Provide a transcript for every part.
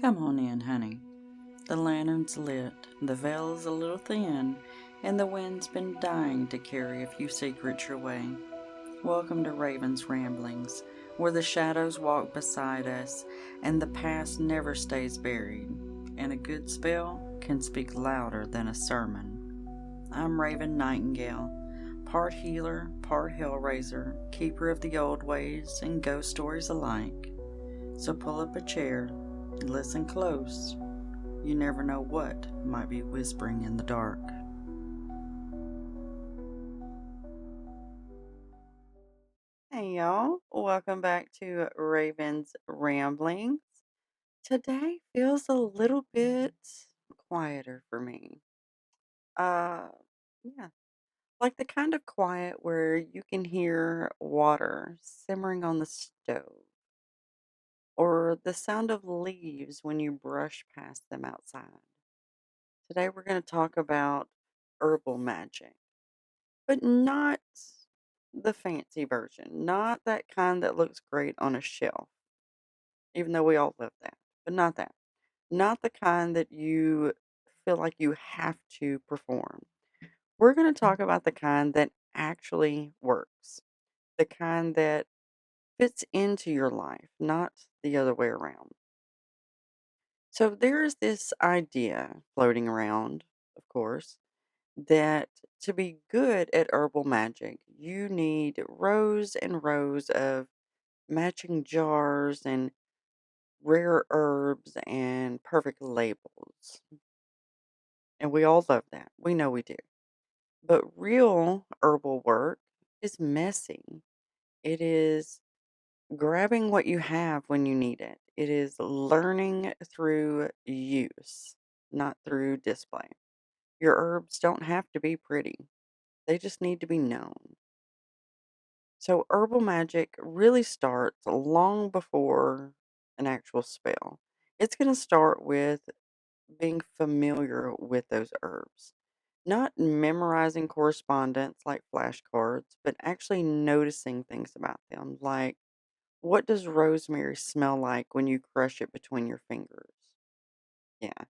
Come on in, honey. The lantern's lit, the veil's a little thin, and the wind's been dying to carry a few secrets your way. Welcome to Raven's Ramblings, where the shadows walk beside us and the past never stays buried, and a good spell can speak louder than a sermon. I'm Raven Nightingale, part healer, part hellraiser, keeper of the old ways and ghost stories alike. So pull up a chair and listen close. You never know what might be whispering in the dark. Hey y'all, welcome back to Raven's Ramblings. Today feels a little bit quieter for me. Uh, yeah, like the kind of quiet where you can hear water simmering on the stove or the sound of leaves when you brush past them outside. Today we're going to talk about herbal magic, but not the fancy version, not that kind that looks great on a shelf, even though we all love that, but not that. Not the kind that you feel like you have to perform. We're going to talk about the kind that actually works, the kind that fits into your life, not the other way around. So there's this idea floating around, of course, that to be good at herbal magic, you need rows and rows of matching jars and rare herbs and perfect labels. And we all love that. We know we do. But real herbal work is messy. It is grabbing what you have when you need it. It is learning through use, not through display. Your herbs don't have to be pretty, they just need to be known. So, herbal magic really starts long before an actual spell. It's going to start with being familiar with those herbs, not memorizing correspondence like flashcards, but actually noticing things about them. Like, what does rosemary smell like when you crush it between your fingers? Yeah,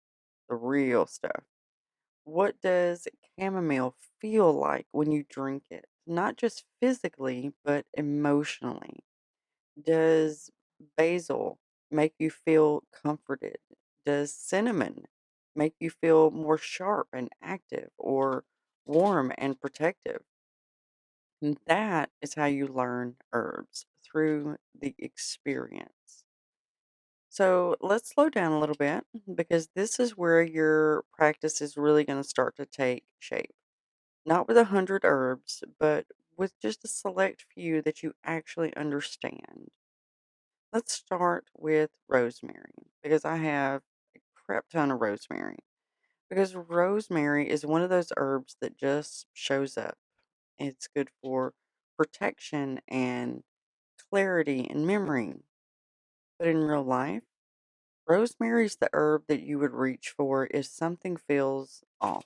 the real stuff. What does chamomile feel like when you drink it? Not just physically, but emotionally. Does basil make you feel comforted? Does cinnamon make you feel more sharp and active or warm and protective? And that is how you learn herbs through the experience. So let's slow down a little bit because this is where your practice is really going to start to take shape. Not with 100 herbs, but with just a select few that you actually understand. Let's start with rosemary because I have a crap ton of rosemary. Because rosemary is one of those herbs that just shows up. It's good for protection and clarity and memory. But in real life, rosemary's the herb that you would reach for if something feels off.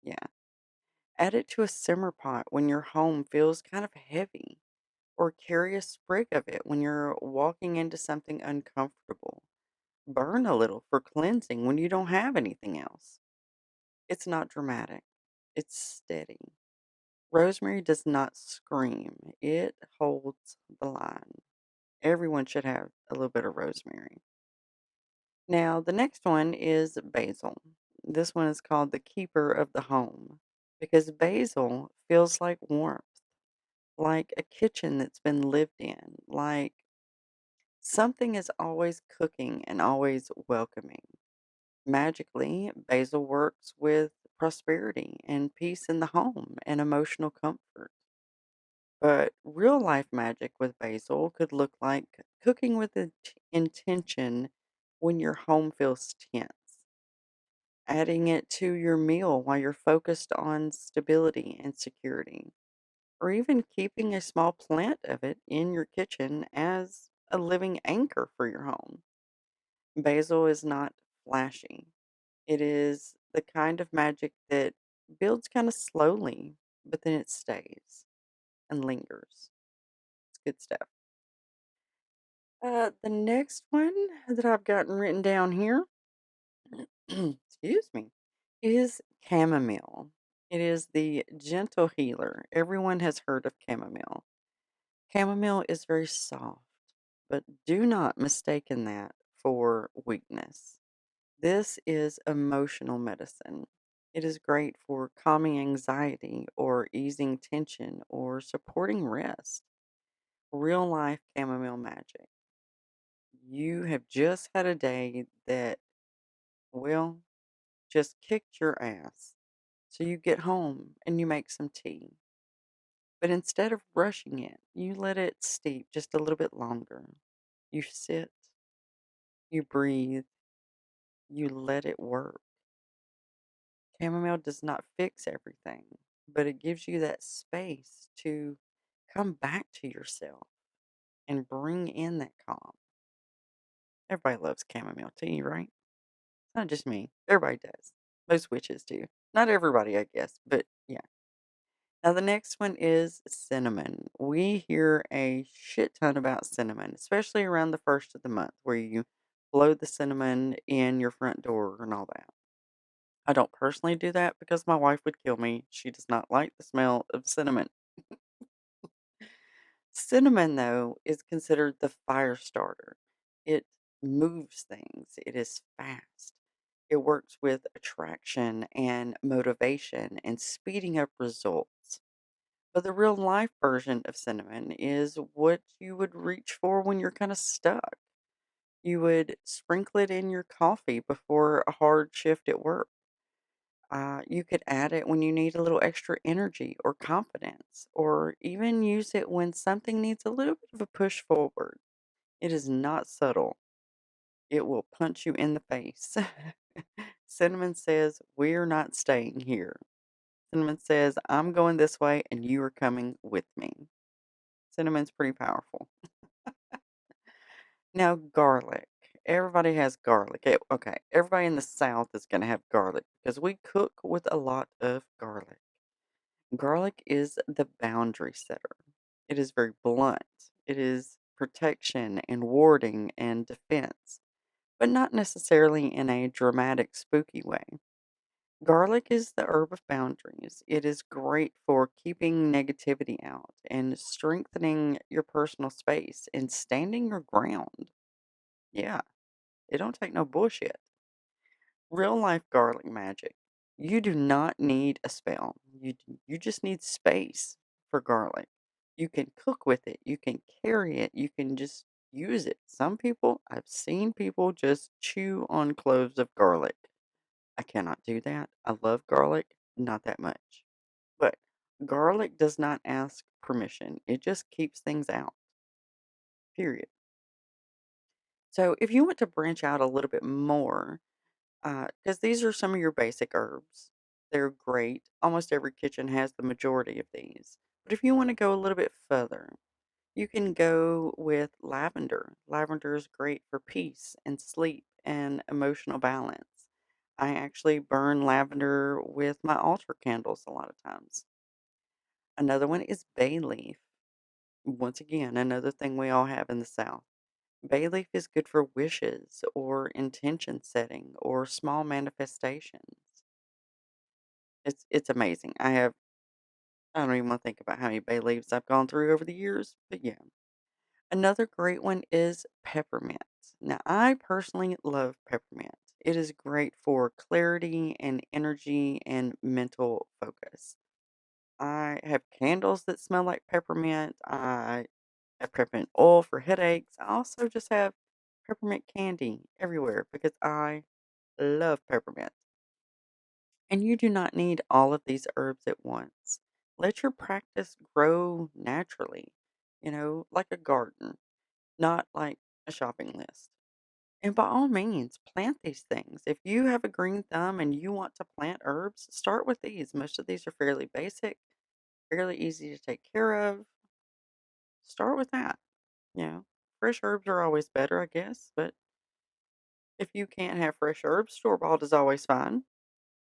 Yeah. Add it to a simmer pot when your home feels kind of heavy, or carry a sprig of it when you're walking into something uncomfortable. Burn a little for cleansing when you don't have anything else. It's not dramatic, it's steady. Rosemary does not scream, it holds the line. Everyone should have a little bit of rosemary. Now, the next one is basil. This one is called the keeper of the home because basil feels like warmth, like a kitchen that's been lived in, like something is always cooking and always welcoming. Magically, basil works with prosperity and peace in the home and emotional comfort. But real life magic with basil could look like cooking with intention when your home feels tense, adding it to your meal while you're focused on stability and security, or even keeping a small plant of it in your kitchen as a living anchor for your home. Basil is not flashy. It is the kind of magic that builds kind of slowly, but then it stays and lingers. It's good stuff. The next one that I've gotten written down here, excuse me, is chamomile. It is the gentle healer. Everyone has heard of chamomile. Chamomile is very soft, but do not mistaken that for weakness. This is emotional medicine. It is great for calming anxiety or easing tension or supporting rest. Real life chamomile magic. You have just had a day that, well, just kicked your ass. So you get home and you make some tea. But instead of rushing it, you let it steep just a little bit longer. You sit, you breathe, you let it work. Chamomile does not fix everything, but it gives you that space to come back to yourself and bring in that calm. Everybody loves chamomile tea, right? Not just me. Everybody does. Most witches do. Not everybody, I guess, but yeah. Now, the next one is cinnamon. We hear a shit ton about cinnamon, especially around the first of the month, where you blow the cinnamon in your front door and all that. I don't personally do that because my wife would kill me. She does not like the smell of cinnamon. Cinnamon, though, is considered the fire starter. It moves things, it is fast. It works with attraction and motivation and speeding up results. But the real life version of cinnamon is what you would reach for when you're kind of stuck. You would sprinkle it in your coffee before a hard shift at work. You could add it when you need a little extra energy or confidence, or even use it when something needs a little bit of a push forward. It is not subtle, it will punch you in the face. Cinnamon says, "We're not staying here." Cinnamon says, "I'm going this way and you are coming with me." Cinnamon's pretty powerful. Now, garlic. Everybody has garlic. Okay, everybody in the South is going to have garlic because we cook with a lot of garlic. Garlic is the boundary setter. It is very blunt. It is protection and warding and defense, but not necessarily in a dramatic, spooky way. Garlic is the herb of boundaries. It is great for keeping negativity out and strengthening your personal space and standing your ground. Yeah, it don't take no bullshit. Real life garlic magic. You do not need a spell. You just need space for garlic. You can cook with it. You can carry it. You can just use it. Some people, I've seen people just chew on cloves of garlic. I cannot do that. I love garlic, not that much. But garlic does not ask permission. It just keeps things out. Period. So if you want to branch out a little bit more, because these are some of your basic herbs. They're great. Almost every kitchen has the majority of these. But if you want to go a little bit further, you can go with lavender. Lavender is great for peace and sleep and emotional balance. I actually burn lavender with my altar candles a lot of times. Another one is bay leaf. Once again, another thing we all have in the South. Bay leaf is good for wishes or intention setting or small manifestations. It's amazing. I don't even want to think about how many bay leaves I've gone through over the years, but yeah. Another great one is peppermint. Now, I personally love peppermint. It is great for clarity and energy and mental focus. I have candles that smell like peppermint. I have peppermint oil for headaches. I also just have peppermint candy everywhere because I love peppermint. And you do not need all of these herbs at once. Let your practice grow naturally, like a garden, not like a shopping list. And by all means, plant these things. If you have a green thumb and you want to plant herbs, start with these. Most of these are fairly basic, fairly easy to take care of. Start with that. Fresh herbs are always better, I guess. But if you can't have fresh herbs, store bought is always fine.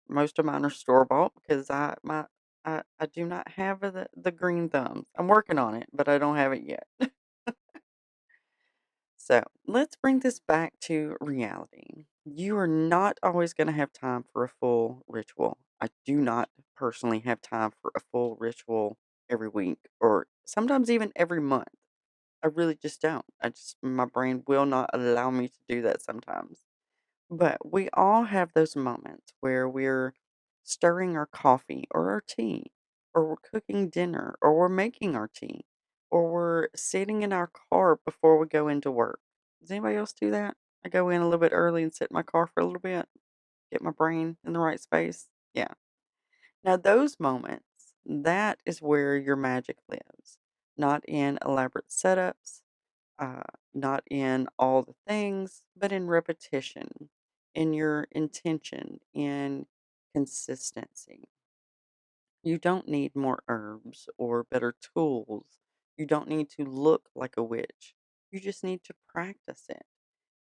Most of mine are store bought because I do not have the green thumbs. I'm working on it, but I don't have it yet. So let's bring this back to reality. You are not always going to have time for a full ritual. I do not personally have time for a full ritual every week or sometimes even every month. I really just don't. My brain will not allow me to do that sometimes. But we all have those moments where we're stirring our coffee or our tea, or we're cooking dinner, or we're making our tea, or we're sitting in our car before we go into work. Does anybody else do that? I go in a little bit early and sit in my car for a little bit, get my brain in the right space. Yeah. Now, those moments, that is where your magic lives, not in elaborate setups, uh, not in all the things, but in repetition, in your intention, in consistency. You don't need more herbs or better tools. You don't need to look like a witch. You just need to practice it.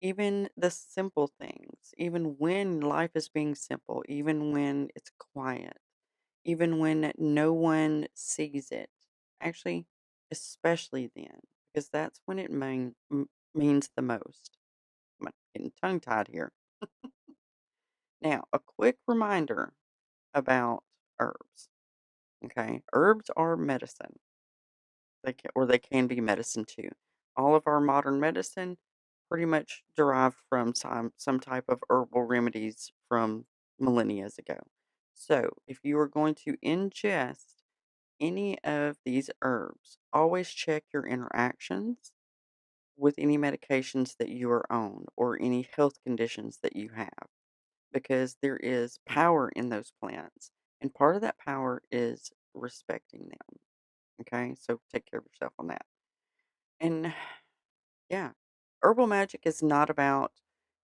Even the simple things, even when life is being simple, even when it's quiet, even when no one sees it. Actually, especially then, because that's when it means the most. I'm getting tongue tied here. Now, a quick reminder about herbs. Okay, herbs are medicine. They can be medicine too. All of our modern medicine pretty much derived from some type of herbal remedies from millennia ago. So, if you are going to ingest any of these herbs, always check your interactions with any medications that you are on or any health conditions that you have because there is power in those plants. And part of that power is respecting them. Okay. So take care of yourself on that. And yeah, herbal magic is not about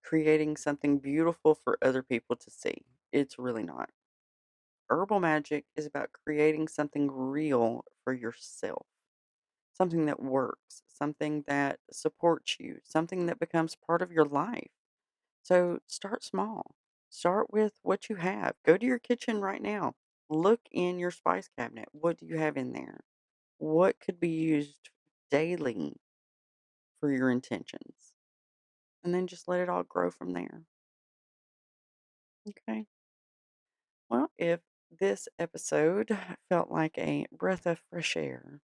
creating something beautiful for other people to see. It's really not. Herbal magic is about creating something real for yourself, something that works, something that supports you, something that becomes part of your life. So start small. Start with what you have. Go to your kitchen right now. Look in your spice cabinet. What do you have in there? What could be used daily for your intentions? And then just let it all grow from there. Okay. Well, if this episode felt like a breath of fresh air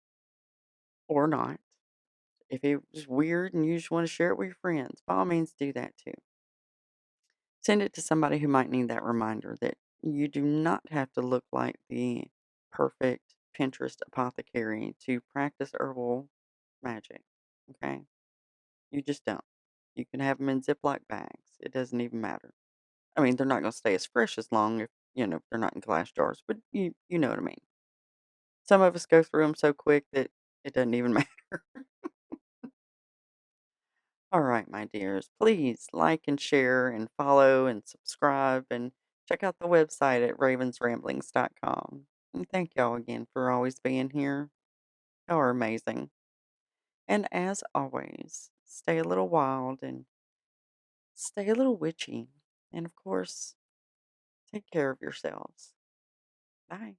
or not, if it was weird and you just want to share it with your friends, by all means do that too. Send it to somebody who might need that reminder that you do not have to look like the perfect Pinterest apothecary to practice herbal magic. Okay? You just don't. You can have them in Ziploc bags. It doesn't even matter. I mean, they're not going to stay as fresh as long if, they're not in glass jars, but you know what I mean. Some of us go through them so quick that it doesn't even matter. All right, my dears, please like and share and follow and subscribe and check out the website at ravensramblings.com. And thank y'all again for always being here. Y'all are amazing. And as always, stay a little wild and stay a little witchy. And of course, take care of yourselves. Bye.